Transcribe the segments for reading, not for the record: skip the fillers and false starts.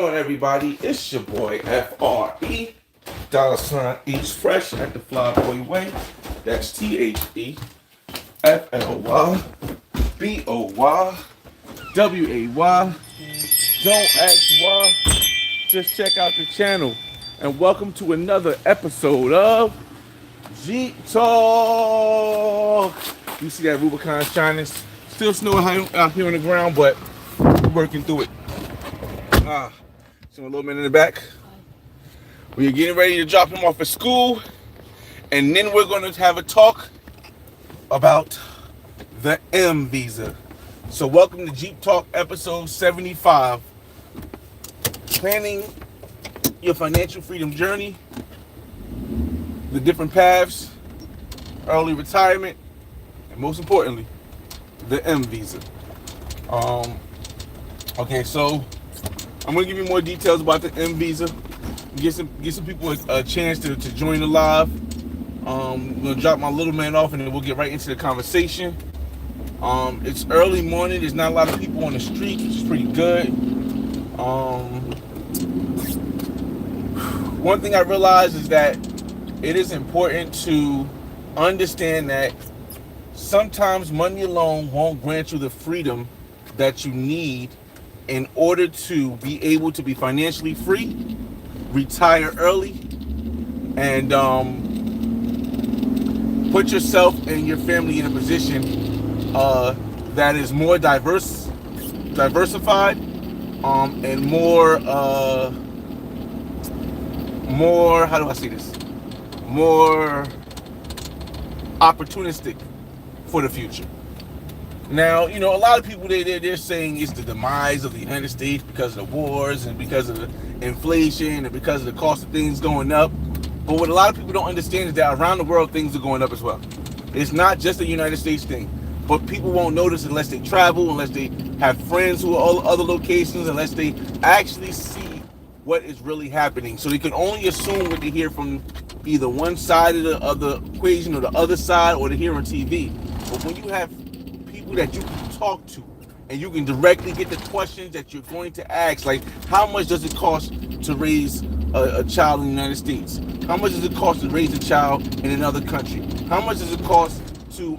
On everybody, it's your boy FRE, dollar sign Eats Fresh at the Flyboy Way. That's THEFLYBOYWAY. Don't ask why, just check out the channel. And welcome to another episode of Jeep Talk. You see that Rubicon shining? Still snowing out here on the ground, but we're working through it. So a little man in the back. We're getting ready to drop him off at school, and then we're going to have a talk about the M visa. So welcome to Jeep Talk episode 75. Planning your financial freedom journey, the different paths, early retirement, and most importantly, the M visa. Okay, so I'm gonna give you more details about the M visa. Get some people a chance to join the live. I'm gonna drop my little man off, and then we'll get right into the conversation. It's early morning. There's not a lot of people on the street, which is pretty good. One thing I realized is that it is important to understand that sometimes money alone won't grant you the freedom that you need in order to be able to be financially free, retire early, and put yourself and your family in a position that is more diversified, and more, how do I say this? More opportunistic for the future. Now, a lot of people, they're saying it's the demise of the United States because of the wars and because of the inflation and because of the cost of things going up. But what a lot of people don't understand is that around the world, things are going up as well. It's not just a United States thing. But people won't notice unless they travel, unless they have friends who are all other locations, unless they actually see what is really happening. So they can only assume what they hear from either one side of the equation or the other side, or they hear on TV. But when you have people that you can talk to and you can directly get the questions that you're going to ask, like how much does it cost to raise a child in the United States? How much does it cost to raise a child in another country? How much does it cost to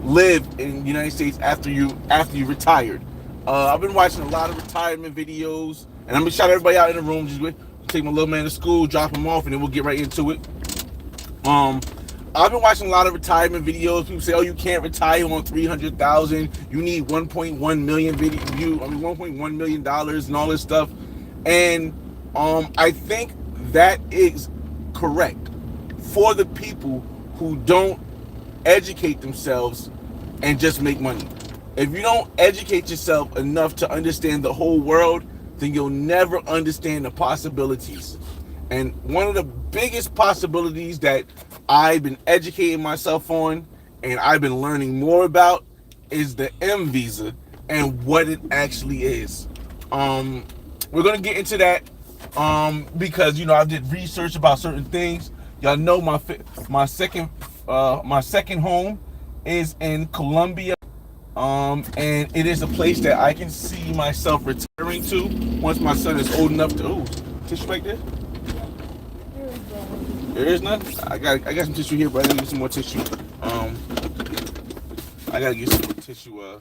live in the United States after you retired? I've been watching a lot of retirement videos, and I'm gonna shout everybody out in the room. Just take my little man to school, drop him off, and then we'll get right into it. I've been watching a lot of retirement videos. People say, "Oh, you can't retire on $300,000. You need 1.1 million $1.1 million and all this stuff." And I think that is correct for the people who don't educate themselves and just make money. If you don't educate yourself enough to understand the whole world, then you'll never understand the possibilities. And one of the biggest possibilities that I've been educating myself on and I've been learning more about is the M visa and what it actually is. We're gonna get into that because I did research about certain things. Y'all know my second home is in Colombia, and it is a place that I can see myself retiring to once my son is old enough to. Ooh, tissue right there. There is none. I got some tissue here, but I gotta get some more tissue. I gotta get some tissue.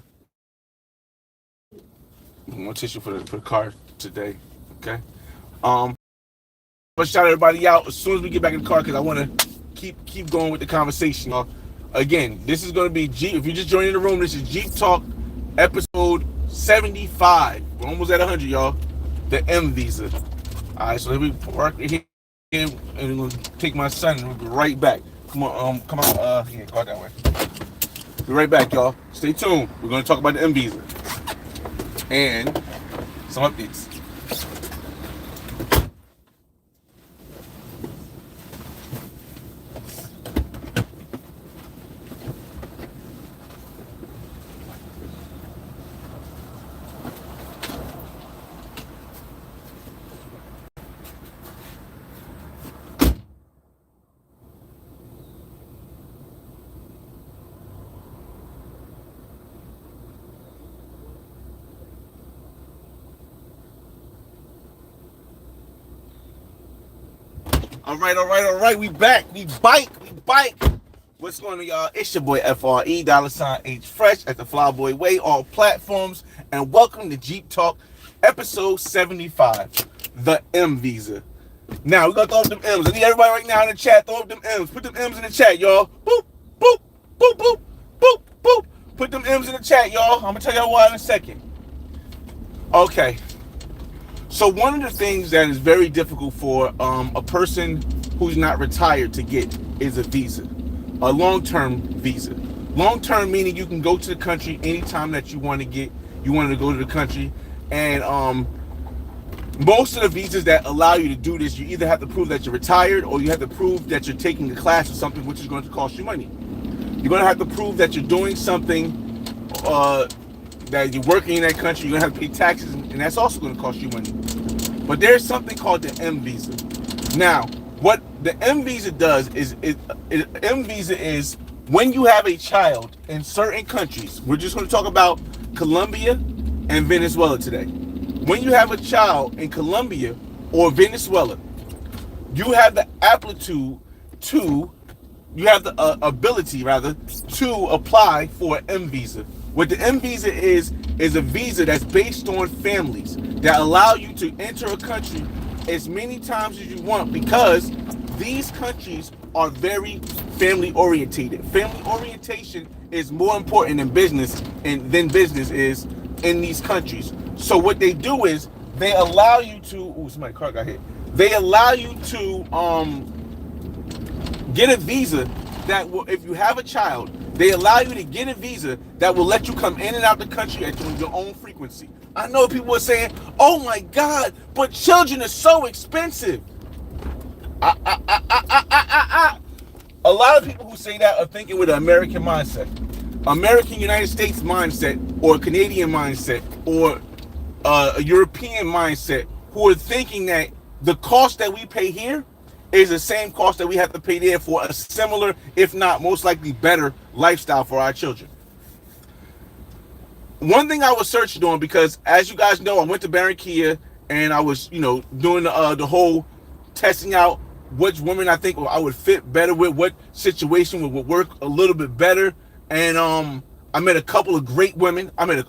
More tissue for the car today. Okay. But shout everybody out as soon as we get back in the car because I want to keep going with the conversation. Again, this is going to be Jeep. If you're just joining the room, this is Jeep Talk episode 75. We're almost at 100, y'all. The M visa. All right, so let me park here and we'll take my son and we'll be right back. Come on, go out that way. Be right back, y'all. Stay tuned. We're going to talk about the M visa and some updates. All right. We back. We bike. What's going on, y'all? It's your boy FRE, $H Fresh at the Flyboy Way, all platforms. And welcome to Jeep Talk, episode 75, the M Visa. Now, we're going to throw up them M's. I need everybody right now in the chat, throw up them M's. Put them M's in the chat, y'all. Boop, boop, boop, boop, boop, boop. Put them M's in the chat, y'all. I'm going to tell y'all why in a second. Okay. So one of the things that is very difficult for a person who's not retired to get is a visa, a long-term visa. Long-term meaning you can go to the country anytime that you want to go to the country. And most of the visas that allow you to do this, you either have to prove that you're retired or you have to prove that you're taking a class or something, which is going to cost you money. You're going to have to prove that you're doing something that you're working in that country. You're going to have to pay taxes, and that's also going to cost you money. But there's something called the M visa. Now, what the M visa does is, M visa is when you have a child in certain countries. We're just going to talk about Colombia and Venezuela today. When you have a child in Colombia or Venezuela, you have the ability to apply for an M visa. What the M visa is a visa that's based on families that allow you to enter a country as many times as you want, because these countries are very family orientated. Family orientation is more important than business is in these countries. So what they do is they allow you to somebody's car got hit. They allow you to get a visa that will, if you have a child, they allow you to get a visa that will let you come in and out the country at your own frequency. I know people are saying, oh my God, but children are so expensive. A lot of people who say that are thinking with an American mindset. American United States mindset, or Canadian mindset, or a European mindset, who are thinking that the cost that we pay here is the same cost that we have to pay there for a similar, if not most likely better, lifestyle for our children. One thing I was searching on, because as you guys know, I went to Barranquilla and I was, doing the whole testing out which woman I think I would fit better with, what situation would work a little bit better. And I met a couple of great women. I met a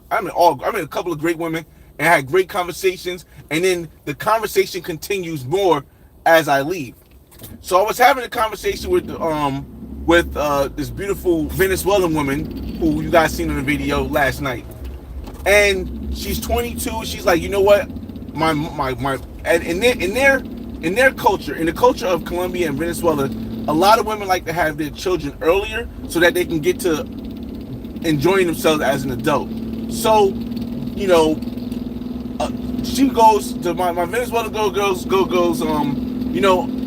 couple of great women and had great conversations. And then the conversation continues more as I leave. So I was having a conversation with this beautiful Venezuelan woman who you guys seen in the video last night, and she's 22. She's like, you know what, and in their culture, in the culture of Colombia and Venezuela, a lot of women like to have their children earlier so that they can get to enjoying themselves as an adult. So, she goes to my Venezuelan goes.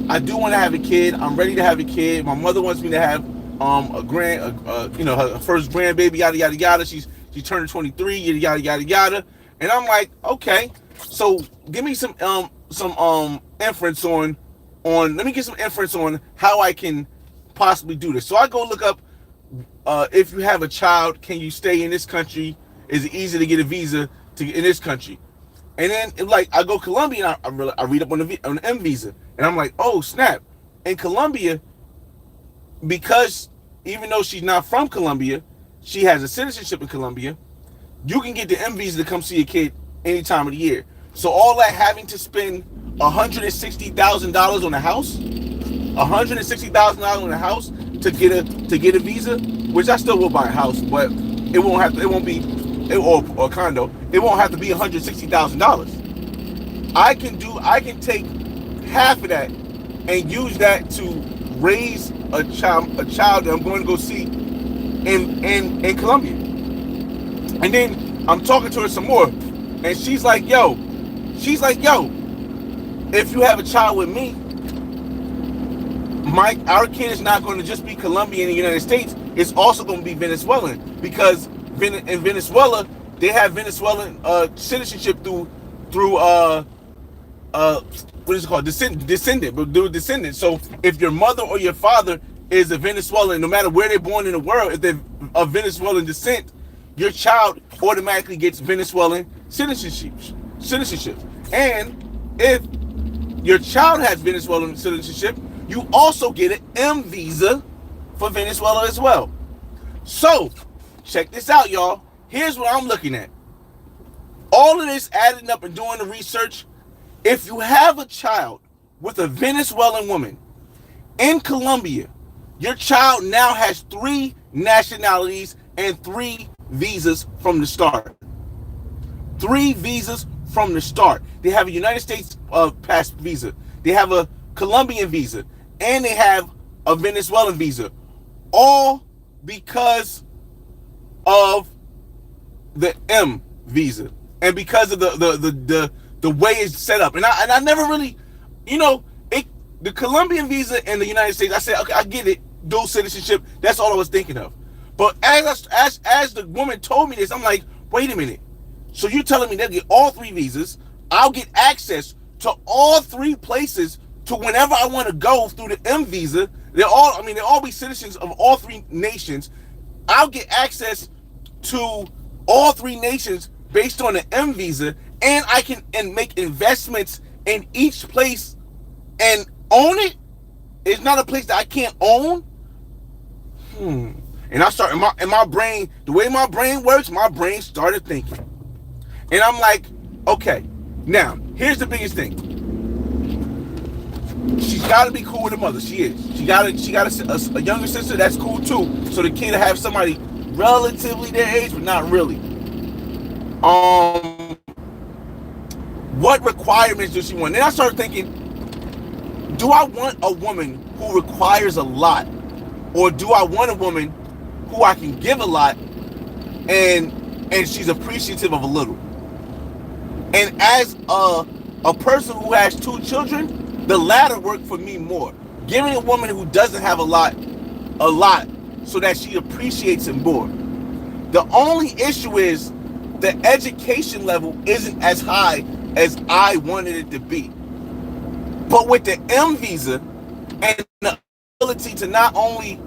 I do want to have a kid. I'm ready to have a kid. My mother wants me to have her first grandbaby, yada yada yada. She turned 23, yada yada yada. And I'm like, okay, so give me some inference on let me get some inference on how I can possibly do this. So I go look up if you have a child, can you stay in this country? Is it easy to get a visa in this country? And then I go Colombia, and I read up on the M visa, and I'm like, oh snap! In Colombia, because even though she's not from Colombia, she has a citizenship in Colombia. You can get the M visa to come see your kid any time of the year. So all that having to spend $160,000 on a house, $160,000 on a house to get a visa, which I still will buy a house, but it won't be or a condo. It won't have to be $160,000. I can take half of that and use that to raise a child that I'm going to go see in Colombia. And then I'm talking to her some more, and she's like, yo, if you have a child with me, our kid is not going to just be Colombian in the United States. It's also going to be Venezuelan, because in Venezuela, they have Venezuelan citizenship through what is it called? Descendant. So if your mother or your father is a Venezuelan, no matter where they're born in the world, if they're of Venezuelan descent, your child automatically gets Venezuelan citizenship. And if your child has Venezuelan citizenship, you also get an M visa for Venezuela as well. So, check this out, y'all. Here's what I'm looking at. All of this adding up and doing the research, if you have a child with a Venezuelan woman in Colombia, your child now has 3 nationalities and 3 visas from the start. 3 visas from the start. They have a United States pass visa. They have a Colombian visa. And they have a Venezuelan visa. All because of the M visa. And because of the way it's set up. And I never really, the Colombian visa and the United States, I said, okay, I get it. Dual citizenship. That's all I was thinking of. But as the woman told me this, I'm like, wait a minute. So you're telling me they'll get all 3 visas. I'll get access to all 3 places to whenever I want to go through the M visa. They'll all be citizens of all 3 nations. I'll get access to all 3 nations based on the M visa, and I can make investments in each place and own it. It's not a place that I can't own. And I start in my brain, the way my brain works, my brain started thinking. And I'm like, okay, now, here's the biggest thing. She's got to be cool with her mother. She is. She got a younger sister that's cool too. So the kid will have somebody relatively their age, but not really. What requirements does she want? Then I started thinking, do I want a woman who requires a lot? Or do I want a woman who I can give a lot and she's appreciative of a little? And as a person who has 2 children, the latter worked for me more. Giving a woman who doesn't have a lot so that she appreciates it more. The only issue is the education level isn't as high as I wanted it to be. But with the M visa and the ability to not only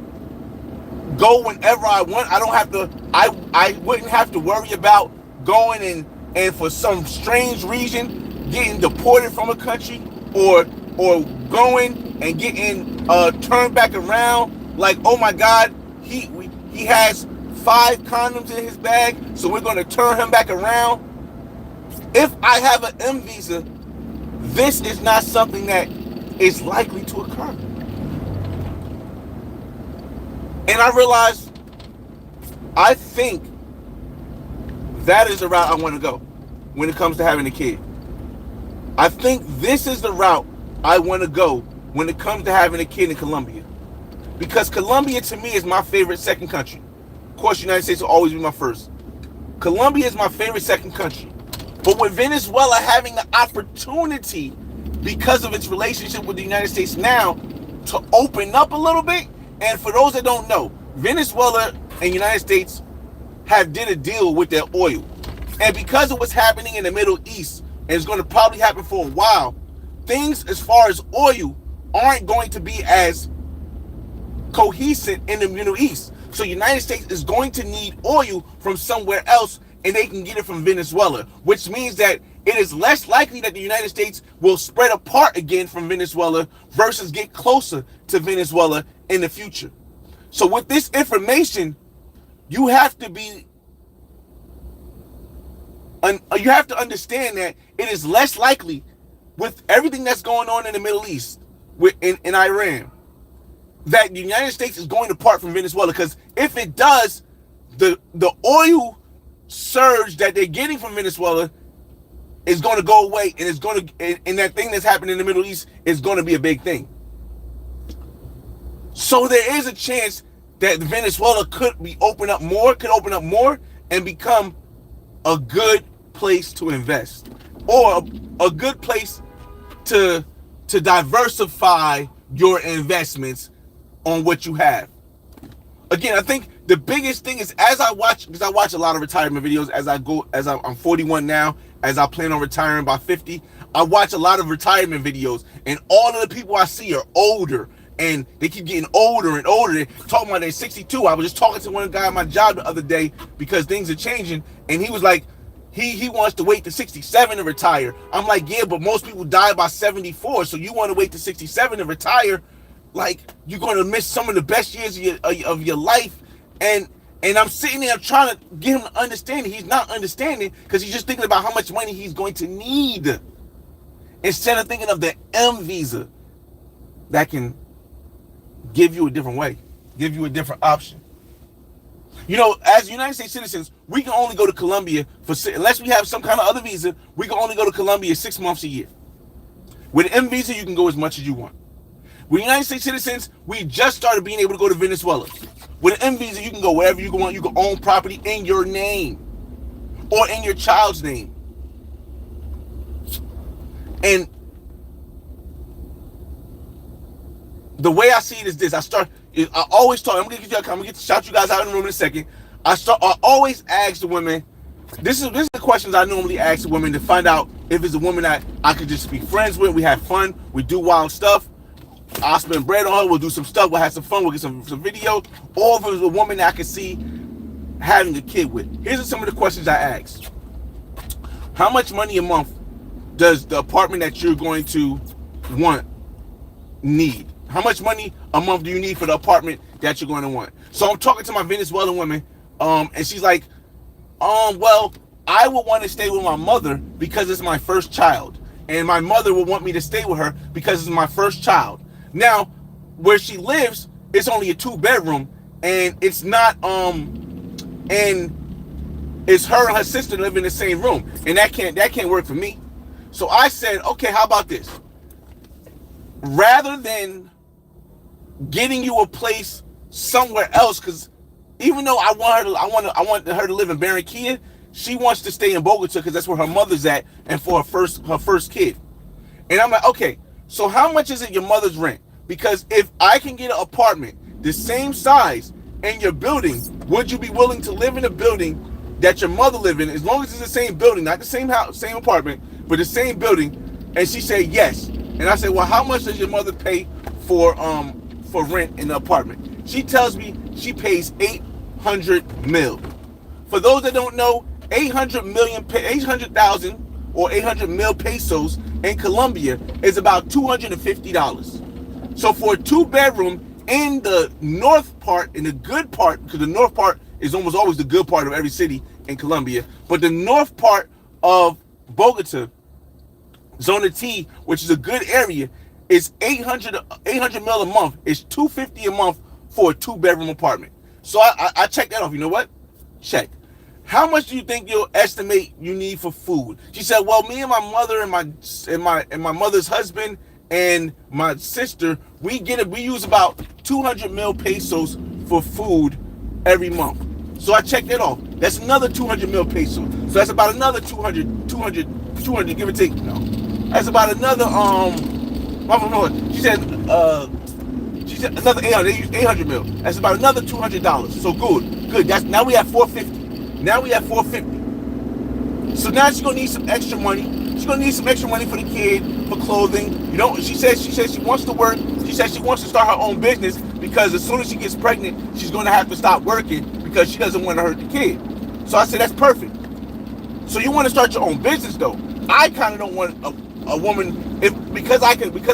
go whenever I want, I wouldn't have to worry about going and for some strange reason getting deported from a country or going and getting turned back around like, oh my God, he has 5 condoms in his bag, so we're going to turn him back around. If I have an M visa, this is not something that is likely to occur. And I realized, I think that is the route I want to go when it comes to having a kid. I think this is the route I want to go when it comes to having a kid in Colombia. Because Colombia, to me, is my favorite second country. Of course, the United States will always be my first. Colombia is my favorite second country. But with Venezuela having the opportunity, because of its relationship with the United States now, to open up a little bit. And for those that don't know, Venezuela and United States have did a deal with their oil. And because of what's happening in the Middle East, and it's going to probably happen for a while, things as far as oil aren't going to be as cohesive in the Middle East. So United States is going to need oil from somewhere else, and they can get it from Venezuela, which means that it is less likely that the United States will spread apart again from Venezuela versus get closer to Venezuela in the future. So with this information, you have to understand that it is less likely, with everything that's going on in the Middle East, in Iran, that the United States is going to part from Venezuela. Because if it does, the oil surge that they're getting from Venezuela is going to go away, and it's going to, and that thing that's happening in the Middle East is going to be a big thing. So there is a chance that Venezuela could open up more and become a good place to invest, or a good place to diversify your investments on what you have. Again, I think the biggest thing is, because I watch a lot of retirement videos I'm 41 now, as I plan on retiring by 50, I watch a lot of retirement videos, and all of the people I see are older, and they keep getting older and older. They're talking about they're 62. I was just talking to one guy at my job the other day because things are changing, and he was like, he wants to wait to 67 to retire. I'm like, yeah, but most people die by 74, so you want to wait to 67 to retire. like you're going to miss some of the best years of your life. And I'm sitting there trying to get him to understand it. He's not understanding because he's just thinking about how much money he's going to need instead of thinking of the M visa that can give you a different way, give you a different option. You know, as United States citizens, we can only go to Colombia unless we have some kind of other visa, we can only go to Colombia 6 months a year. With an M visa, you can go as much as you want. With United States citizens, we just started being able to go to Venezuela. With an M visa, you can go wherever you want. You can own property in your name or in your child's name. And the way I see it is this. I always talk. I'm gonna get to shout you guys out in the room in a second. I always ask the women. This is the questions I normally ask the women to find out if it's a woman that I could just be friends with. We have fun. We do wild stuff. I'll spend bread on her. We'll do some stuff. We'll have some fun. We'll get some video. Or if it's a woman that I can see having a kid with. Here's some of the questions I ask. How much money a month does the apartment that you're going to want need? How much money a month do you need for the apartment that you're going to want? So I'm talking to my Venezuelan woman, and she's like, well, I would want to stay with my mother because it's my first child. And my mother would want me to stay with her because it's my first child. Now, where she lives, it's only a 2-bedroom, and it's not, and it's her and her sister live in the same room. And that can't work for me. So I said, okay, how about this? Rather than getting you a place somewhere else, because even though I want her to live in Barranquilla, she wants to stay in Bogota because that's where her mother's at, and for her first kid. And I'm like, okay, so how much is it your mother's rent? Because if I can get an apartment the same size in your building, would you be willing to live in a building that your mother live in, as long as it's the same building, not the same house, same apartment, but the same building? And she said yes. And I said, well, how much does your mother pay for rent in the apartment? She tells me she pays 800 mil. For those that don't know, 800,000 or 800 mil pesos in Colombia is about $250. So for a 2-bedroom in the north part, in the good part, because the north part is almost always the good part of every city in Colombia, but the north part of Bogota, Zona T, which is a good area, is 800 mil a month. It's $250 a month for a 2-bedroom apartment. So I checked that off. You know what? Check. How much do you think you'll estimate you need for food? She said, well, me and my mother and my mother's husband and my sister, we use about 200 mil pesos for food every month. So I checked that off. That's another 200 mil pesos. So that's about another 200, give or take. No. That's about another, she said another 800 mil. That's about another $200. So good. Now we have 450. So now she's gonna need some extra money. She's gonna need some extra money for the kid, for clothing. She says she wants to work. She says she wants to start her own business because as soon as she gets pregnant, she's gonna have to stop working because she doesn't want to hurt the kid. So I said that's perfect. So you want to start your own business though. I kind of don't want a woman because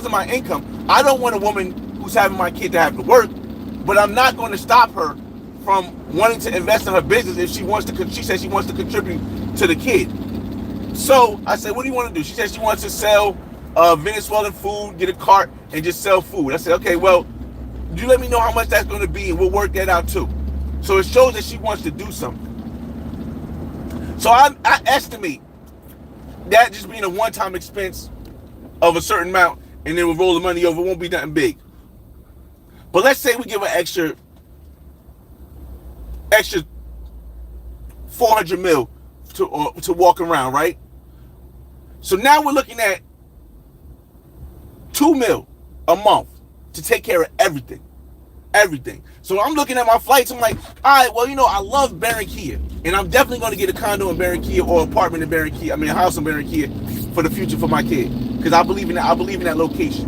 of my income. I don't want a woman who's having my kid to have to work, but I'm not going to stop her from wanting to invest in her business if she says she wants to contribute to the kid. So I said, what do you want to do? She said she wants to sell Venezuelan food, get a cart, and just sell food. I said, okay, well, you let me know how much that's going to be, and we'll work that out too. So it shows that she wants to do something. So I estimate that just being a one-time expense of a certain amount, and then we'll roll the money over. It won't be nothing big. But let's say we give her extra 400 mil to walk around, right? So now we're looking at 2 mil a month to take care of everything. So I'm looking at my flights. I'm like, all right, well, I love Barranquilla, and I'm definitely going to get a condo in Barranquilla or apartment in Barranquilla. I mean, a house in Barranquilla for the future for my kid, because I believe in that location.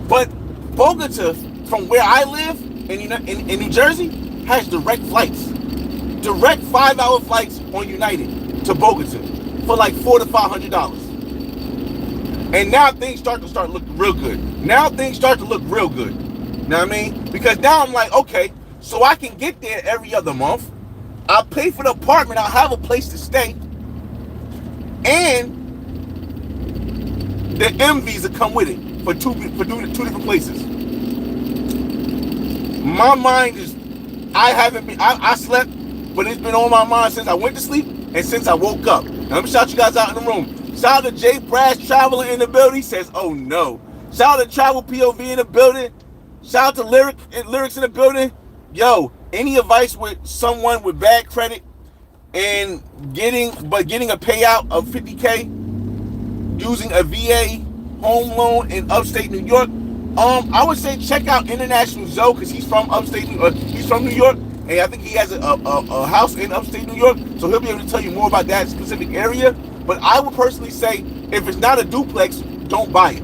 But Bogota, from where I live in New Jersey, has direct flights, direct 5-hour flights on United to Bogota for like $400 to $500. And now things start looking real good. Now things start to look real good. You know what I mean? Because now I'm like, okay, so I can get there every other month. I'll pay for the apartment. I'll have a place to stay. And the M visa come with it for two different places. My mind is, I slept, but it's been on my mind since I went to sleep and since I woke up. Now, let me shout you guys out in the room. Shout out to Jay Brass Traveler in the building. He says, oh no. Shout out to Travel POV in the building. Shout out to Lyrics in the building. Yo, any advice with someone with bad credit and getting a payout of $50K using a VA home loan in upstate New York? I would say check out International Zoe, because he's from upstate New York. He's from New York, and I think he has a house in upstate New York, so he'll be able to tell you more about that specific area. But I would personally say, if it's not a duplex, don't buy it.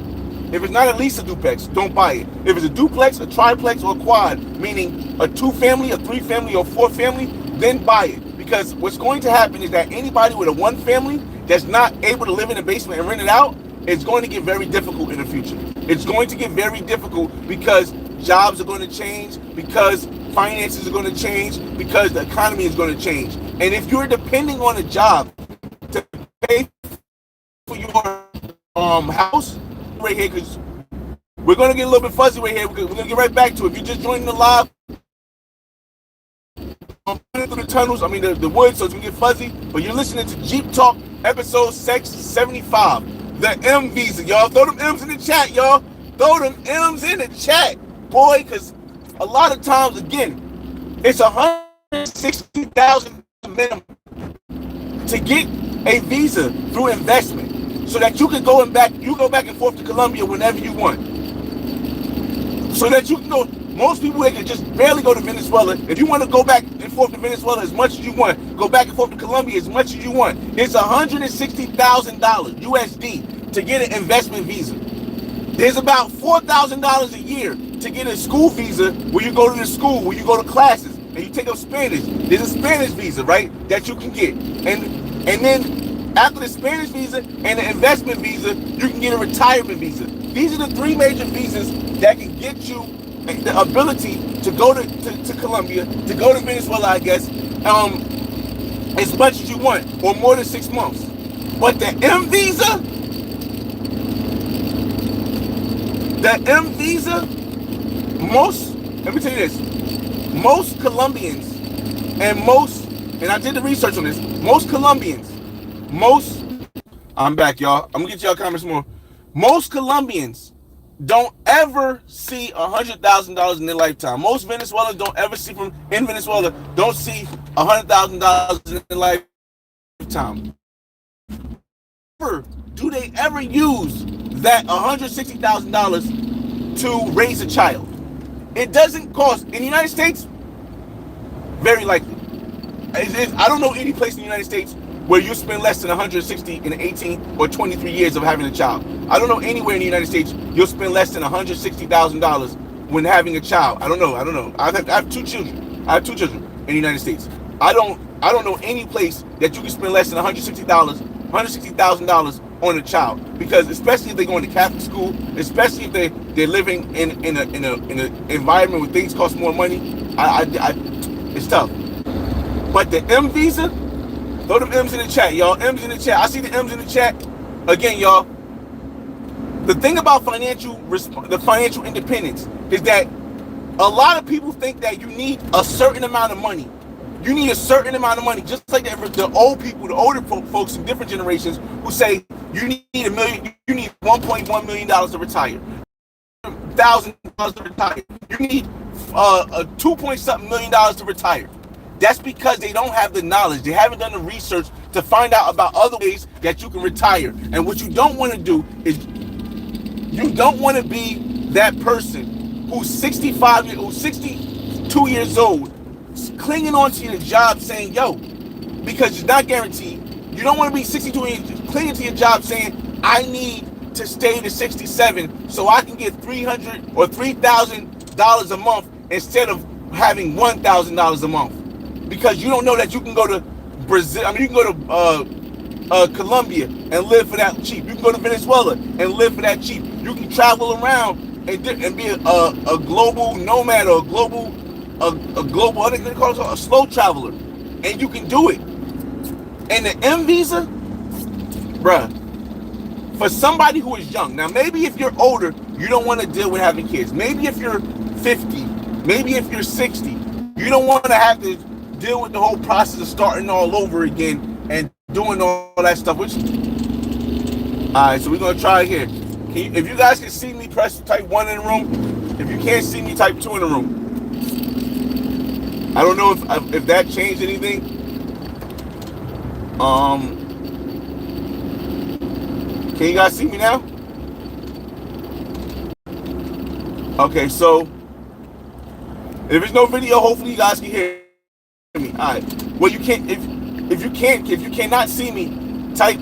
If it's not at least a duplex, don't buy it. If it's a duplex, a triplex, or a quad, meaning a 2-family, a 3-family, or 4-family, then buy it. Because what's going to happen is that anybody with a 1-family that's not able to live in a basement and rent it out, it's going to get very difficult in the future. It's going to get very difficult because jobs are going to change, because finances are going to change, because the economy is going to change. And if you're depending on a job to pay for your house right here, because we're going to get a little bit fuzzy right here. We're going to get right back to it. If you're just joining the live, through the tunnels, the woods, so it's going to get fuzzy. But you're listening to Jeep Talk, episode 675. The M visa, y'all. Throw them M's in the chat, y'all. Throw them M's in the chat, boy, because a lot of times, again, it's $160,000 minimum to get a visa through investment, so that you can go back and forth to Colombia whenever you want. So that you can go. Most people, they can just barely go to Venezuela. If you want to go back and forth to Venezuela as much as you want, go back and forth to Colombia as much as you want. It's $160,000 USD to get an investment visa. There's about $4,000 a year to get a school visa, where you go to the school, where you go to classes, and you take up Spanish. There's a Spanish visa, right, that you can get. And then after the Spanish visa and the investment visa, you can get a retirement visa. These are the 3 major visas that can get you the ability to go to Colombia, to go to Venezuela, I guess, as much as you want, or more than 6 months. But the M visa, let me tell you this, most Colombians and I did the research on this, I'm back, y'all. I'm gonna get y'all comments more. Most Colombians don't ever see $100,000 in their lifetime. Most Venezuelans don't ever see don't see $100,000 in their lifetime. Do they ever use that $160,000 to raise a child? It doesn't cost, in the United States, very likely. I don't know any place in the United States where you spend less than $160,000 in 18 or 23 years of having a child. I don't know anywhere in the United States you'll spend less than $160,000 when having a child. I don't know. I have 2 children. I have 2 children in the United States. I don't know any place that you can spend less than $160,000 on a child, because especially if they're going to Catholic school, especially if they're living in an environment where things cost more money, it's tough. But the M visa, throw them M's in the chat, y'all. M's in the chat. I see the M's in the chat. Again, y'all, the thing about financial independence is that a lot of people think that you need a certain amount of money. You need a certain amount of money, just like the old people, the older folks in different generations who say you need $1 million, you need $1.1 million to retire, $1,000 to retire. You need a $2.something million to retire. That's because they don't have the knowledge. They haven't done the research to find out about other ways that you can retire. And what you don't want to do is you don't want to be that person who's 62 years old, clinging on to your job saying, yo, because it's not guaranteed. You don't want to be 62 years clinging to your job saying, I need to stay to 67 so I can get $300 or $3,000 a month instead of having $1,000 a month. Because you don't know that you can go to Brazil. You can go to Colombia and live for that cheap. You can go to Venezuela and live for that cheap. You can travel around and be a global nomad or a global, what they call it, a slow traveler, and you can do it. And the M visa, bruh, for somebody who is young. Now, maybe if you're older, you don't want to deal with having kids. Maybe if you're 50, maybe if you're 60, you don't want to have to deal with the whole process of starting all over again and doing all that stuff. Which, all right, so we're gonna try it here. If you guys can see me, press type 1 in the room. If you can't see me, type 2 in the room. I don't know if that changed anything. Can you guys see me now? Okay, so if there's no video, hopefully you guys can hear me. All right. Well, you can't. If you cannot see me, type.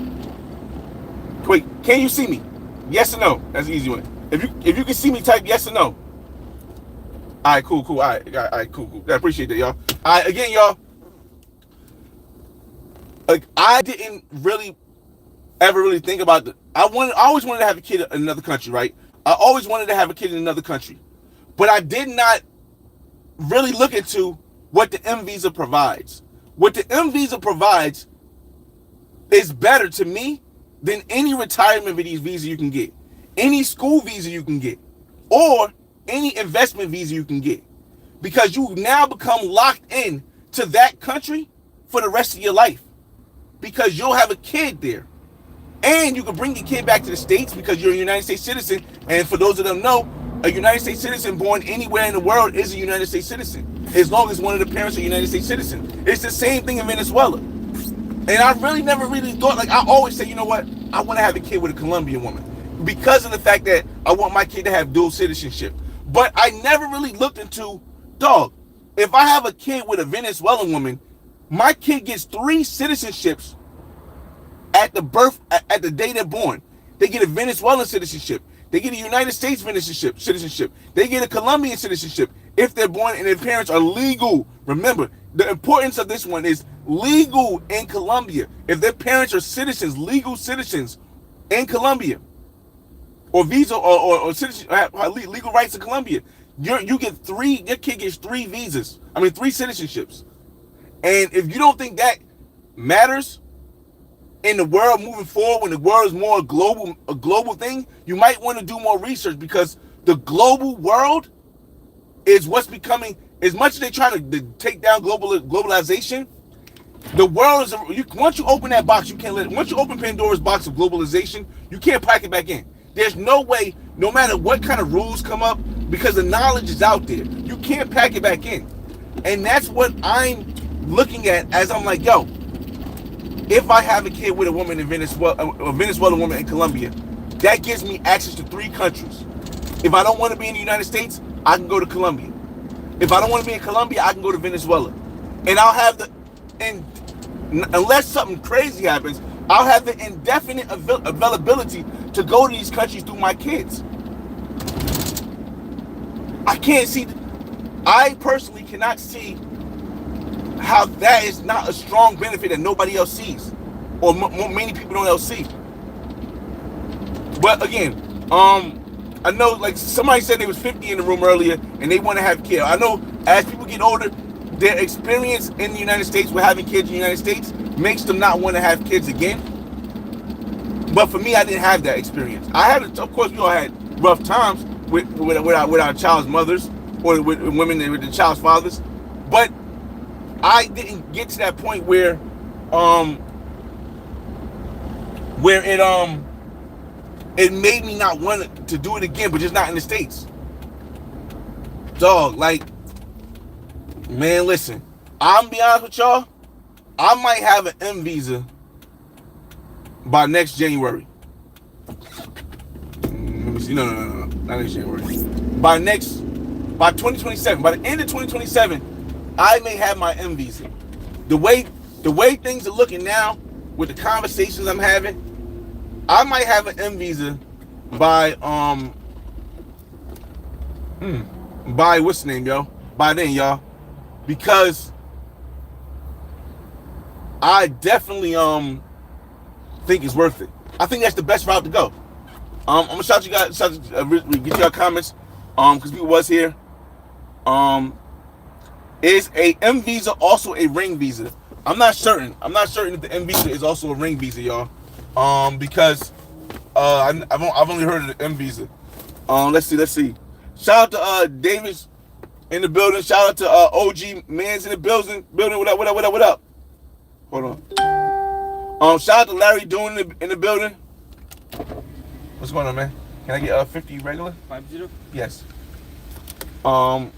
Wait, can you see me? Yes or no? That's the easy one. If you can see me, type yes or no. All right, cool. All right, cool. I appreciate that, y'all. All right, again, y'all. Like, I didn't really ever really think about I always wanted to have a kid in another country, right? I always wanted to have a kid in another country, but I did not really look into what the M visa provides. What the M visa provides is better to me than any retirement visa you can get, any school visa you can get, or any investment visa you can get, because you now become locked in to that country for the rest of your life, because you'll have a kid there. And you can bring your kid back to the States because you're a United States citizen. And for those of them know, a United States citizen born anywhere in the world is a United States citizen, as long as one of the parents are a United States citizen. It's the same thing in Venezuela. And I really never really thought, like, I always say, you know what? I want to have a kid with a Colombian woman because of the fact that I want my kid to have dual citizenship. But I never really looked into, dog, if I have a kid with a Venezuelan woman, my kid gets 3 citizenships at the day they're born. They get a Venezuelan citizenship. They get a United States citizenship. They get a Colombian citizenship if they're born and their parents are legal. Remember, the importance of this one is legal in Colombia. If their parents are citizens, legal citizens in Colombia, or visa or citizen, legal rights in Colombia, your kid gets 3 visas. 3 citizenships. And if you don't think that matters in the world moving forward, when the world is more a global thing, you might want to do more research, because the global world is what's becoming, as much as they're trying to take down globalization, the world is, once you open that box, you can't once you open Pandora's box of globalization, you can't pack it back in. There's no way, no matter what kind of rules come up, because the knowledge is out there, you can't pack it back in. And that's what I'm looking at as I'm like, yo, if I have a kid with a woman in Venezuela, a Venezuelan woman in Colombia, that gives me access to 3 countries. If I don't want to be in the United States, I can go to Colombia. If I don't want to be in Colombia, I can go to Venezuela. And I'll have unless something crazy happens, I'll have the indefinite availability to go to these countries through my kids. I personally cannot see how that is not a strong benefit that nobody else sees, or many people don't else see. But again, I know, like, somebody said there was 50 in the room earlier and they want to have kids. I know as people get older, their experience in the United States with having kids in the United States makes them not want to have kids again. But for me, I didn't have that experience. Of course, we all had rough times with our child's mothers, or with women with the child's fathers, but I didn't get to that point where it made me not want to do it again, but just not in the States. Dog, like, man, listen, I'm be honest with y'all, I might have an M visa by next January. Let me see. No, not next January. By 2027, by the end of 2027, I may have my M visa. The way things are looking now, with the conversations I'm having, I might have an M visa by what's the name, yo? By then, y'all, because I definitely think is worth it. I think that's the best route to go. I'm gonna shout you guys, get your comments, because people was here. Is a M visa also a ring visa? I'm not certain. I'm not certain if the M visa is also a ring visa, y'all. Because I've only heard of the M visa. Let's see. Shout out to Davis in the building. Shout out to OG Mans in the building. What up? Hold on. Shout out to Larry Doon in the building. What's going on, man? Can I get 50 regular? 50? Yes. Let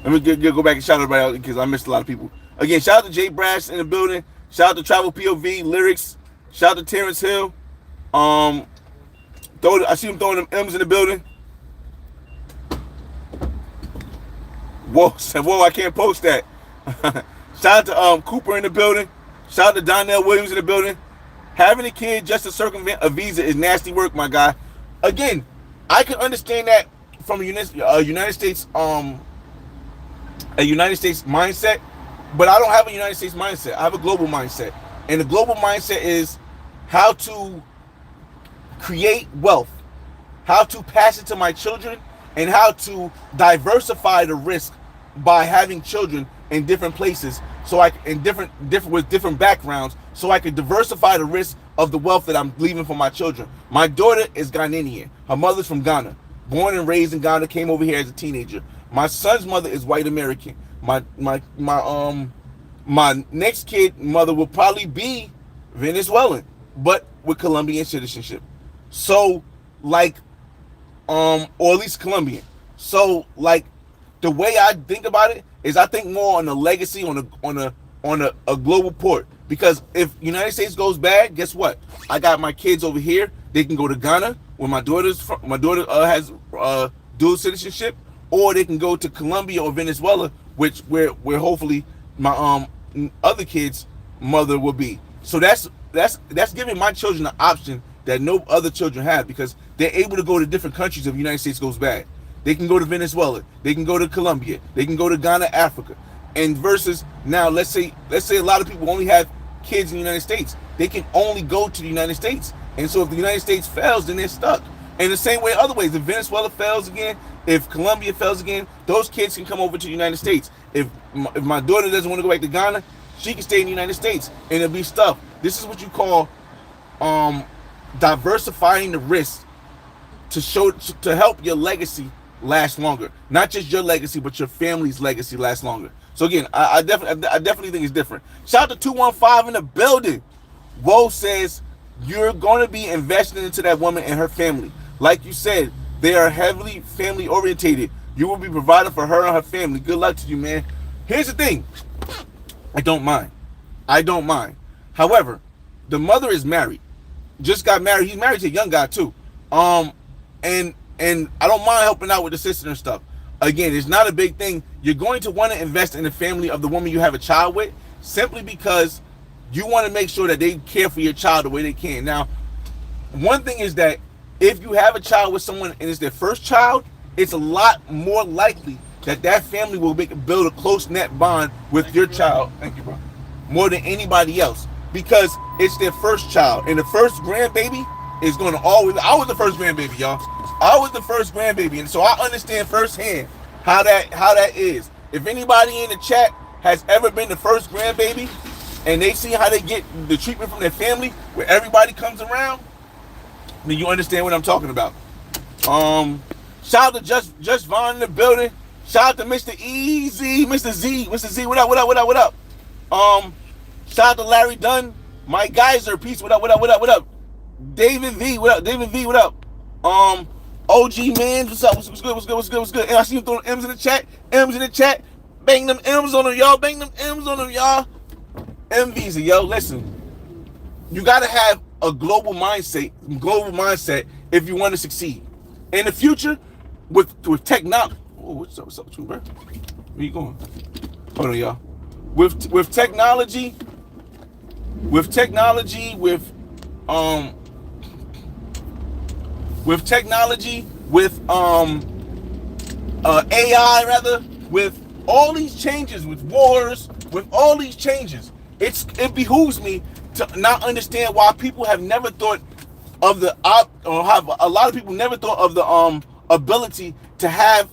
me go back and shout out everybody out because I missed a lot of people. Again, shout out to Jay Brash in the building. Shout out to Travel POV Lyrics. Shout out to Terrence Hill. I see him throwing them M's in the building. Whoa, I can't post that. Shout out to Cooper in the building. Shout out to Donnell Williams in the building. Having a kid just to circumvent a visa is nasty work, my guy. Again, I can understand that from a United States mindset, but I don't have a United States mindset. I have a global mindset, and the global mindset is how to create wealth, how to pass it to my children, and how to diversify the risk by having children in different places, so with different backgrounds, so I can diversify the risk of the wealth that I'm leaving for my children. My daughter is Ghanaian. Her mother's from Ghana. Born and raised in Ghana, came over here as a teenager. My son's mother is white American. My next kid mother will probably be Venezuelan, but with Colombian citizenship. So or at least Colombian. So the way I think about it is I think more on the legacy on a global port. Because if United States goes bad, guess what? I got my kids over here. They can go to Ghana, where my daughter has dual citizenship, or they can go to Colombia or Venezuela, where hopefully my other kids' mother will be. So that's giving my children an option that no other children have, because they're able to go to different countries if the United States goes bad. They can go to Venezuela, they can go to Colombia, they can go to Ghana, Africa. And versus now, let's say a lot of people only have kids in the United States. They can only go to the United States. And so if the United States fails, then they're stuck. And the same way other ways, if Venezuela fails again, if Colombia fails again, those kids can come over to the United States. If my daughter doesn't want to go back to Ghana, she can stay in the United States, and it'll be stuff. This is what you call diversifying the risk to help your legacy last longer. Not just your legacy, but your family's legacy last longer. So again, I definitely think it's different. Shout out to 215 in the building. Woe says you're going to be investing into that woman and her family. Like you said, they are heavily family orientated. You will be providing for her and her family. Good luck to you, man. Here's the thing. I don't mind. However, the mother is married. Just got married. He's married to a young guy too. And I don't mind helping out with the sister and stuff. Again, it's not a big thing. You're going to want to invest in the family of the woman you have a child with, simply because you want to make sure that they care for your child the way they can. Now, one thing is that if you have a child with someone and it's their first child, it's a lot more likely that family will build a close-knit bond with your child. Thank you, bro. More than anybody else, because it's their first child, and the first grandbaby is going to always. I was the first grandbaby, y'all. I was the first grandbaby, and so I understand firsthand how that is. If anybody in the chat has ever been the first grandbaby, and they see how they get the treatment from their family, where everybody comes around, then you understand what I'm talking about. Shout out to Just Vaughn in the building. Shout out to Mr. Easy, Mr. Z, what up? Shout out to Larry Dunn, Mike Geyser, peace, what up? David V, what up? OG man, what's up? What's good? And I see him throwing M's in the chat. Bang them M's on them, y'all. M Visa, yo. Listen, you gotta have a global mindset if you want to succeed in the future with technology. Oh, what's up, too, bro? Where you going? Hold on, y'all. With technology, with AI rather, with all these changes, with wars, with all these changes, it behooves me to not understand why people have never thought of the or have a lot of people never thought of the ability to have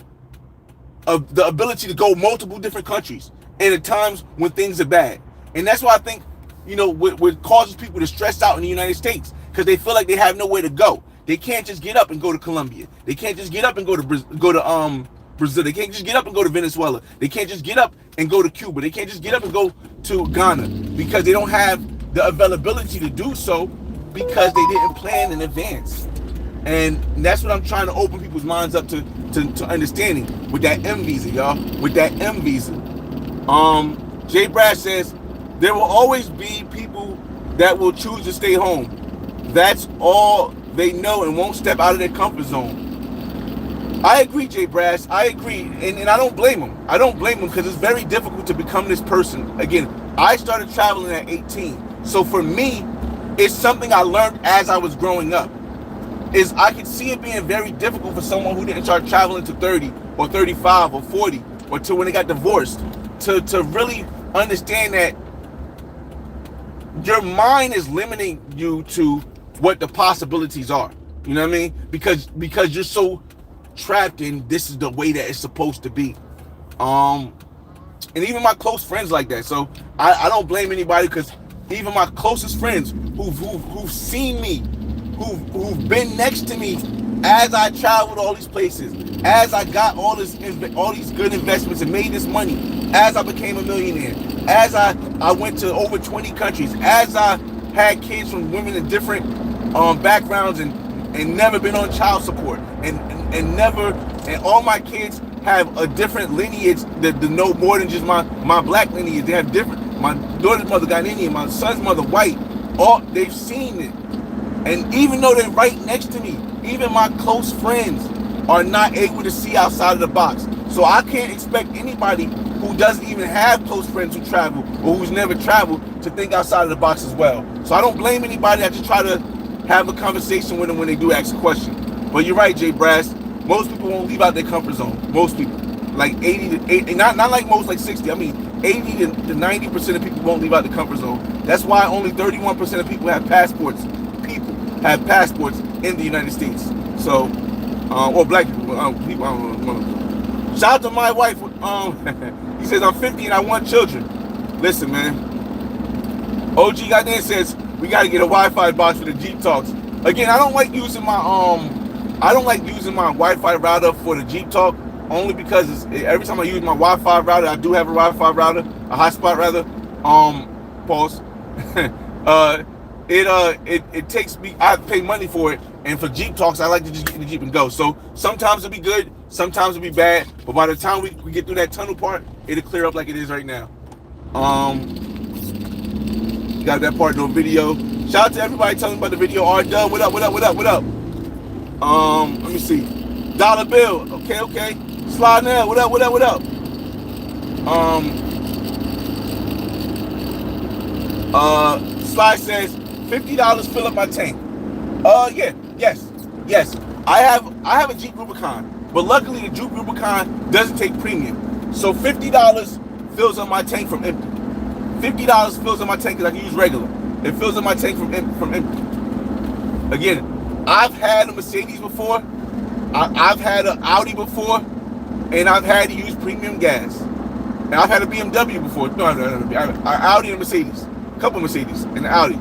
the ability to go multiple different countries and at times when things are bad. And that's why I think, what causes people to stress out in the United States, because they feel like they have nowhere to go. They can't just get up and go to Colombia. They can't just get up and go to Brazil. They can't just get up and go to Venezuela. They can't just get up and go to Cuba. They can't just get up and go to Ghana because they don't have the availability to do so because they didn't plan in advance. And that's what I'm trying to open people's minds up to understanding with that M visa, y'all. With that M visa. Jay Brad says, there will always be people that will choose to stay home. That's all they know and won't step out of their comfort zone. I agree, Jay Brass. I agree. And I don't blame him. I don't blame him because it's very difficult to become this person. Again, I started traveling at 18. So for me, it's something I learned as I was growing up. Is I could see it being very difficult for someone who didn't start traveling to 30 or 35 or 40 or to when they got divorced to really understand that your mind is limiting you to what the possibilities are. You know what I mean? Because you're so trapped in this is the way that it's supposed to be. And even my close friends like that. So I don't blame anybody, because even my closest friends who've seen me, who've been next to me as I traveled all these places, as I got all these good investments and made this money, as I became a millionaire, as I went to over 20 countries, as I had kids from women in different backgrounds and never been on child support and all my kids have a different lineage that know more than just my black lineage. They have different. My daughter's mother Ghanaian, my son's mother white. All they've seen it, and even though they're right next to me, even my close friends are not able to see outside of the box. So I can't expect anybody who doesn't even have close friends who travel or who's never traveled to think outside of the box as well. So I don't blame anybody. I just try to have a conversation with them when they do ask a question. But you're right, Jay Brass. Most people won't leave out their comfort zone. Most people, like 80 to 80, not like most, like 60. I mean, 80 to 90% of people won't leave out the comfort zone. That's why only 31% of people have passports. People have passports in the United States. So, or black people. People, I don't know. Shout out to my wife. He says I'm 50 and I want children. Listen, man. OG Goddamn says we got to get a Wi-Fi box for the Jeep Talks. Again, I don't like using my Wi-Fi router for the Jeep Talk, only because every time I use my Wi-Fi router, I do have a Wi-Fi router, a hotspot rather. Pause. It takes me. I have to pay money for it, and for Jeep Talks, I like to just get in the Jeep and go. So sometimes it'll be good, sometimes it'll be bad, but by the time we get through that tunnel part, it'll clear up like it is right now. Got that part no video. Shout out to everybody telling me about the video. R-Dub, what up? Let me see. Dollar Bill, okay. Slide now, what up? Sly says $50 fill up my tank. Yes. I have a Jeep Rubicon, but luckily the Jeep Rubicon doesn't take premium. So $50 fills up my tank from empty. $50 fills up my tank because I can use regular. It fills up my tank from empty. Again, I've had a Mercedes before. I've had an Audi before, and I've had to use premium gas. And I've had a BMW before. No, Audi and a Mercedes. A couple Mercedes and an Audi.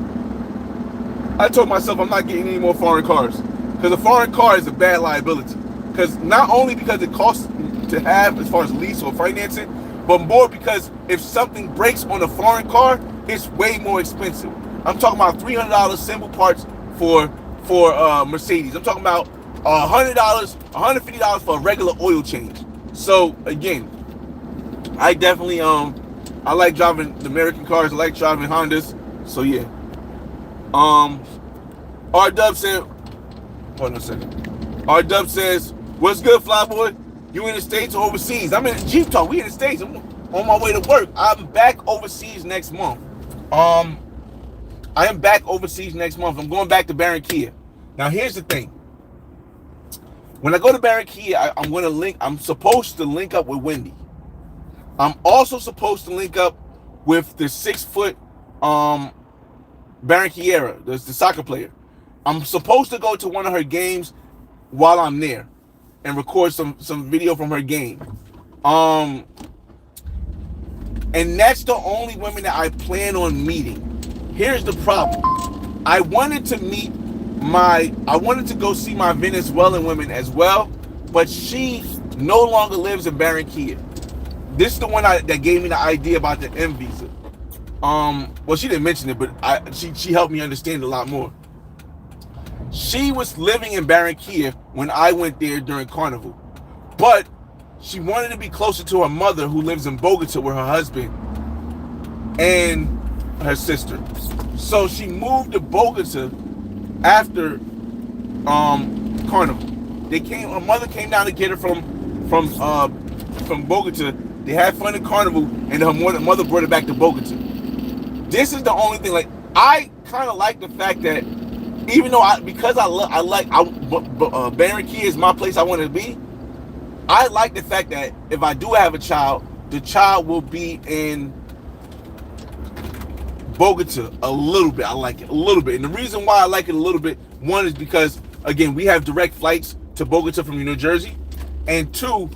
I told myself I'm not getting any more foreign cars, because a foreign car is a bad liability. Because not only because it costs to have as far as lease or financing, but more because if something breaks on a foreign car, it's way more expensive. I'm talking about $300 simple parts for Mercedes. I'm talking about $100, $150 for a regular oil change. So again, I definitely I like driving the American cars. I like driving Hondas. So yeah. R-Dub said, hold on a second. R-Dub says, what's good, Flyboy? You in the States or overseas? I'm in the Jeep Talk. We in the States. I'm on my way to work. I'm back overseas next month. I am back overseas next month. I'm going back to Barranquilla. Now, here's the thing. When I go to Barranquilla, I'm supposed to link up with Wendy. I'm also supposed to link up with the 6 foot Barranquilla, the soccer player. I'm supposed to go to one of her games while I'm there and record some video from her game. And that's the only women that I plan on meeting. Here's the problem. I wanted to go see my Venezuelan women as well, but she no longer lives in Barranquilla. This is the one that gave me the idea about the M visa. Well, she didn't mention it, but she helped me understand a lot more. She was living in Barranquilla when I went there during Carnival, but she wanted to be closer to her mother, who lives in Bogota with her husband and her sister. So she moved to Bogota after Carnival. Her mother came down to get her from Bogota. They had fun at Carnival, and her mother brought her back to Bogota. This is the only thing. Like, I kind of like the fact that even though Barranquilla is my place I want to be, I like the fact that if I do have a child, the child will be in Bogota a little bit. I like it a little bit. And the reason why I like it a little bit, one is because, again, we have direct flights to Bogota from New Jersey. And two,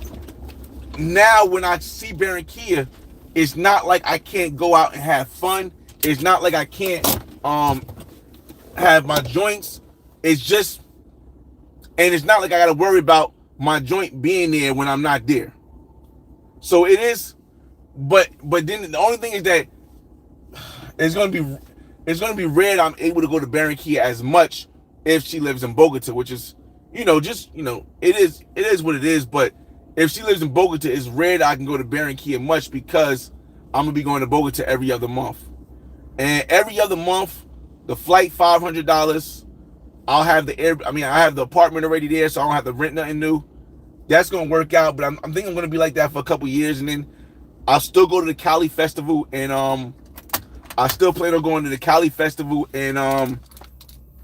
now when I see Barranquilla, it's not like I can't go out and have fun. It's not like I can't have my joints. It's just, and it's not like I got to worry about my joint being there when I'm not there. So it is, but then the only thing is that it's gonna be rare that I'm able to go to Barranquilla as much if she lives in Bogota, which is, it is what it is. But if she lives in Bogota, it's rare that I can go to Barranquilla much, because I'm gonna be going to Bogota every other month. And every other month, the flight $500. I'll have I have the apartment already there, so I don't have to rent nothing new. That's gonna work out, but I'm thinking I'm gonna be like that for a couple years, and then I'll still go to the Cali Festival, and I still plan on going to the Cali Festival in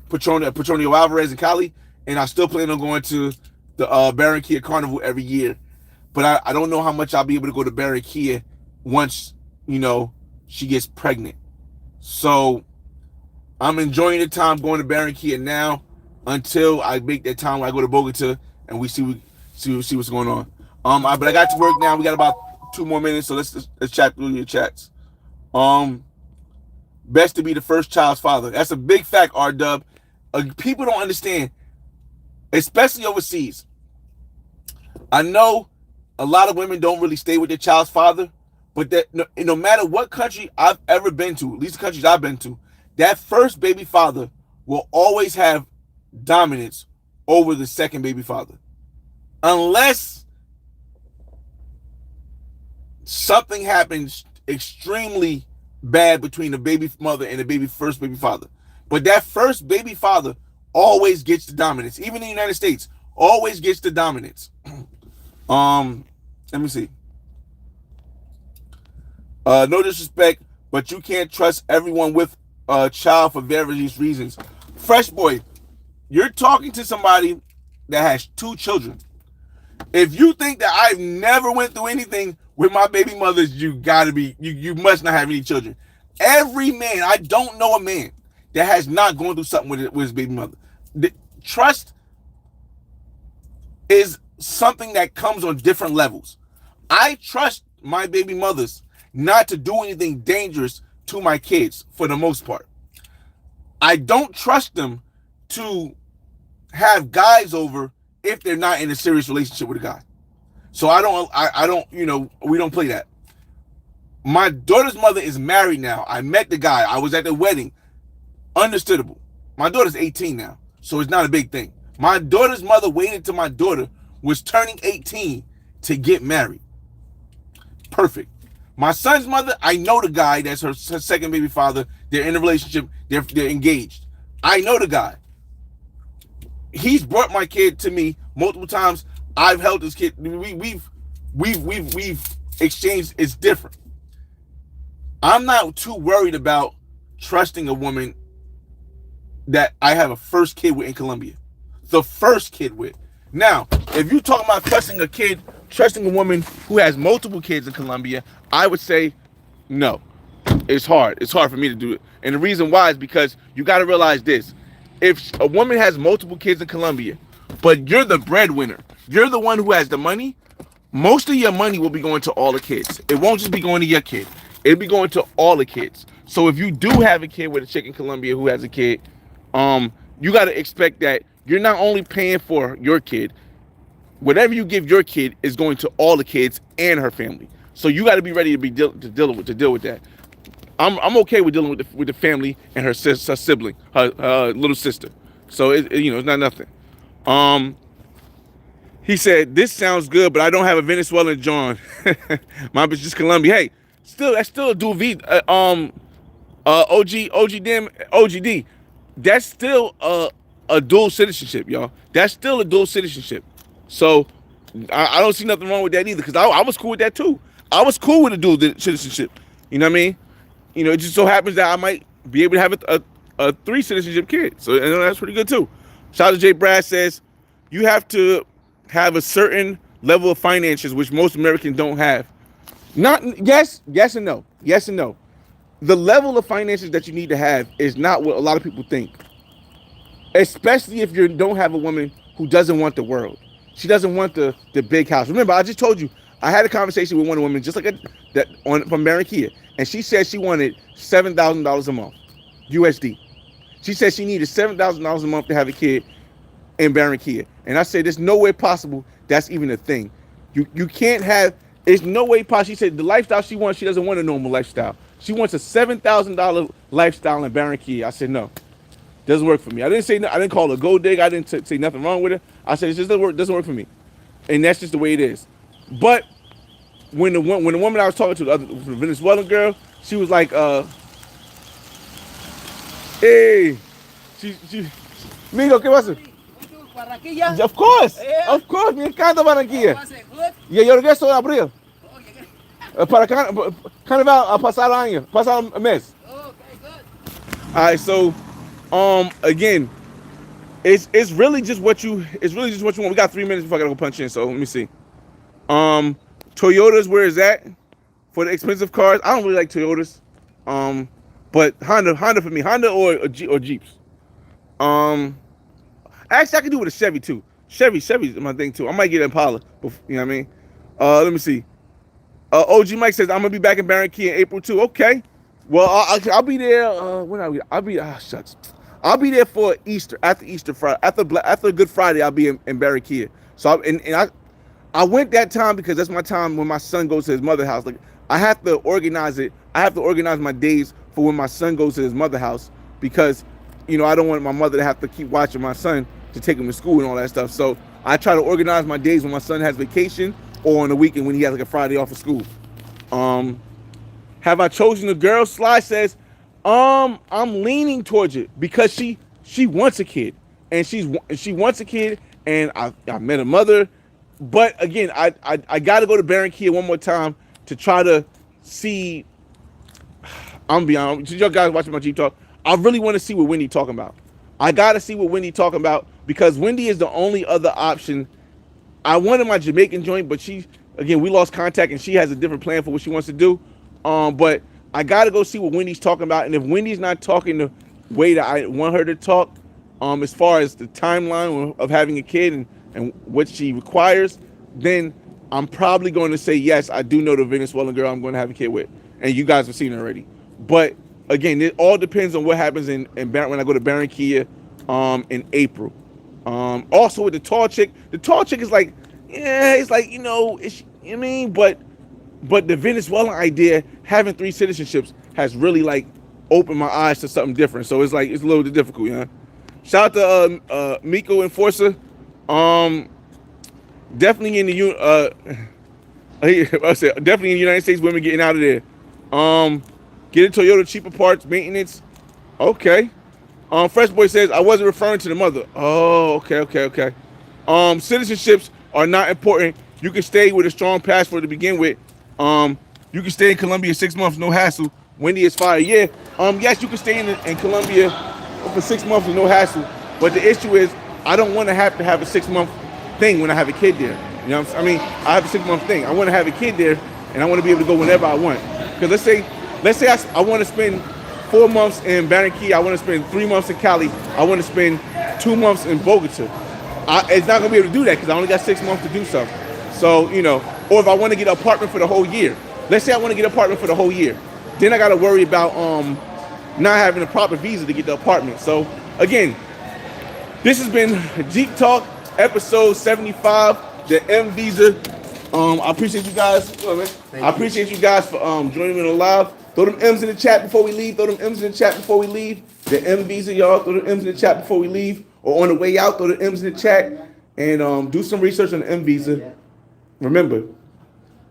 Petronio Alvarez in Cali, and I still plan on going to the Barranquilla Carnival every year. But I don't know how much I'll be able to go to Barranquilla once she gets pregnant. So I'm enjoying the time going to Barranquilla now until I make that time where I go to Bogota and we see what's going on. But I got to work now. We got about 2 more minutes, so let's chat through your chats. Best to be the first child's father. That's a big fact, R-Dub. People don't understand, especially overseas. I know a lot of women don't really stay with their child's father, but that no matter what country I've ever been to, at least the countries I've been to, that first baby father will always have dominance over the second baby father. Unless something happens extremely bad between the baby mother and the first baby father. But that first baby father always gets the dominance. Even in the United States, always gets the dominance. Let me see. No disrespect, but you can't trust everyone with a child for various reasons. Fresh boy, you're talking to somebody that has 2 children. If you think that I've never went through anything with my baby mothers, you must not have any children. Every man, I don't know a man that has not gone through something with his baby mother. Trust is something that comes on different levels. I trust my baby mothers not to do anything dangerous to my kids for the most part. I don't trust them to have guys over if they're not in a serious relationship with a guy. So I don't, we don't play that. My daughter's mother is married now. I met the guy. I was at the wedding. Understandable. My daughter's 18 now, so it's not a big thing. My daughter's mother waited till my daughter was turning 18 to get married. Perfect. My son's mother, I know the guy. That's her second baby father. They're in a relationship. They're engaged. I know the guy. He's brought my kid to me multiple times. I've held this kid. We've exchanged. It's different. I'm not too worried about trusting a woman that I have a first kid with in Colombia. The first kid with. Now, if you're talking about trusting a woman who has multiple kids in Colombia, I would say no. It's hard. It's hard for me to do it. And the reason why is because you got to realize this. If a woman has multiple kids in Colombia, but you're the breadwinner, you're the one who has the money, most of your money will be going to all the kids. It won't just be going to your kid. It'll be going to all the kids. So if you do have a kid with a chick in Colombia who has a kid, you got to expect that you're not only paying for your kid, whatever you give your kid is going to all the kids and her family. So you got to be ready to deal with that. I'm okay with dealing with the family and her sibling, her little sister. So it's not nothing. He said, "This sounds good, but I don't have a Venezuelan John. My bitch is Colombia. Hey, that's still a dual V. OGD. That's still a dual citizenship, y'all. That's still a dual citizenship. So I don't see nothing wrong with that either, because I was cool with that too. I was cool with a dual citizenship. You know what I mean? It just so happens that I might be able to have a 3 citizenship kid. So that's pretty good too. Shout out to Jay Brad says, you have to have a certain level of finances, which most Americans don't have. Yes and no. Yes and no. The level of finances that you need to have is not what a lot of people think. Especially if you don't have a woman who doesn't want the world. She doesn't want the big house. Remember, I just told you, I had a conversation with one woman just like that from Barranquilla, and she said she wanted $7,000 a month, USD. She said she needed $7,000 a month to have a kid in Barranquilla. And I said, there's no way possible that's even a thing. You can't have, there's no way possible. She said the lifestyle she wants, she doesn't want a normal lifestyle. She wants a $7,000 lifestyle in Barranquilla. I said, no, doesn't work for me. I didn't call her a gold digger. I didn't say nothing wrong with her. I said, it just doesn't work for me. And that's just the way it is. But when the woman I was talking to, the Venezuelan girl, she was like, hey, she, Migo, ¿qué pasa? Barranquilla? Of course, Yeah. of course, me encanta Barranquilla. Was it good? Y yo regreso en abril. Oh, yeah. Para carnaval, a pasar año, pasar mes. Okay, good. All right, so, again, it's really just what you want. We got 3 minutes before I gotta go punch in, so let me see. Toyotas, where is that? For the expensive cars, I don't really like Toyotas. But Honda for me, Honda or Jeeps. Actually, I can do with a Chevy too. Chevy's my thing too. I might get an Impala. You know what I mean? Let me see. OG Mike says I'm gonna be back in Barranquilla in April too. Okay. Well, I'll be there. When I'll be. Shucks. I'll be there for Easter, after Easter Friday, after Good Friday. I'll be in Barranquilla. So I went that time because that's my time when my son goes to his mother's house. Like, I have to organize it. I have to organize my days for when my son goes to his mother's house, because I don't want my mother to have to keep watching my son to take him to school and all that stuff. So I try to organize my days when my son has vacation or on the weekend when he has like a Friday off of school. Have I chosen a girl? Sly says, I'm leaning towards it because she wants a kid, and she wants a kid, and I met a mother. But again, I got to go to Barranquilla one more time to try to see. I'm be honest, y'all guys watching my Jeep Talk, I really want to see what Wendy talking about. I got to see what Wendy talking about, because Wendy is the only other option. I wanted my Jamaican joint, but we lost contact, and she has a different plan for what she wants to do. But I got to go see what Wendy's talking about. And if Wendy's not talking the way that I want her to talk, as far as the timeline of having a kid and what she requires, then I'm probably going to say, yes, I do know the Venezuelan girl I'm going to have a kid with. And you guys have seen it already. But again, it all depends on what happens when I go to Barranquilla in April. Also with the tall chick is like, yeah, it's like, but the Venezuelan idea, having 3 citizenships, has really like opened my eyes to something different. So it's like, it's a little bit difficult, you know. Shout out to Miko Enforcer. Definitely in the definitely in the United States, women getting out of there. Get a Toyota, cheaper parts, maintenance. Okay. Fresh Boy says, I wasn't referring to the mother. Oh, okay. Citizenships are not important. You can stay with a strong passport to begin with. You can stay in Colombia 6 months, no hassle. Wendy is fire. Yeah. Yes, you can stay in Colombia for 6 months with no hassle. But the issue is, I don't want to have a 6-month thing when I have a kid there. You know what I'm saying? I have a 6-month thing. I want to have a kid there, and I want to be able to go whenever I want. Because let's say let's say I want to spend 4 months in Barranquilla, I want to spend 3 months in Cali, I want to spend 2 months in Bogota. It's not gonna be able to do that because I only got 6 months to do something. So, you know, or if I want to get an apartment for the whole year. Let's say I want to get an apartment for the whole year. Then I gotta worry about not having a proper visa to get the apartment. So again, this has been Jeep Talk, episode 75, the M Visa. I appreciate you guys. I appreciate you guys for joining me on the live. Throw them M's in the chat before we leave. Throw them M's in the chat before we leave. The M Visa, y'all. Throw the M's in the chat before we leave. Or on the way out, throw the M's in the chat. And do some research on the M Visa. Remember,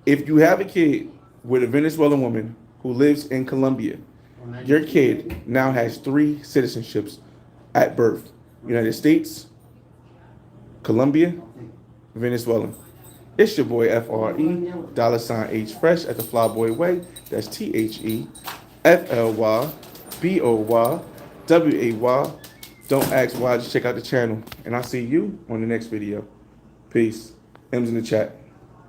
if you have a kid with a Venezuelan woman who lives in Colombia, your kid now has 3 citizenships at birth. United States, Colombia, Venezuelan. It's your boy FRE, $H Fresh at the Flyboy Way. That's THEFLYBOYWAY. Don't ask why, just check out the channel. And I'll see you on the next video. Peace. M's in the chat.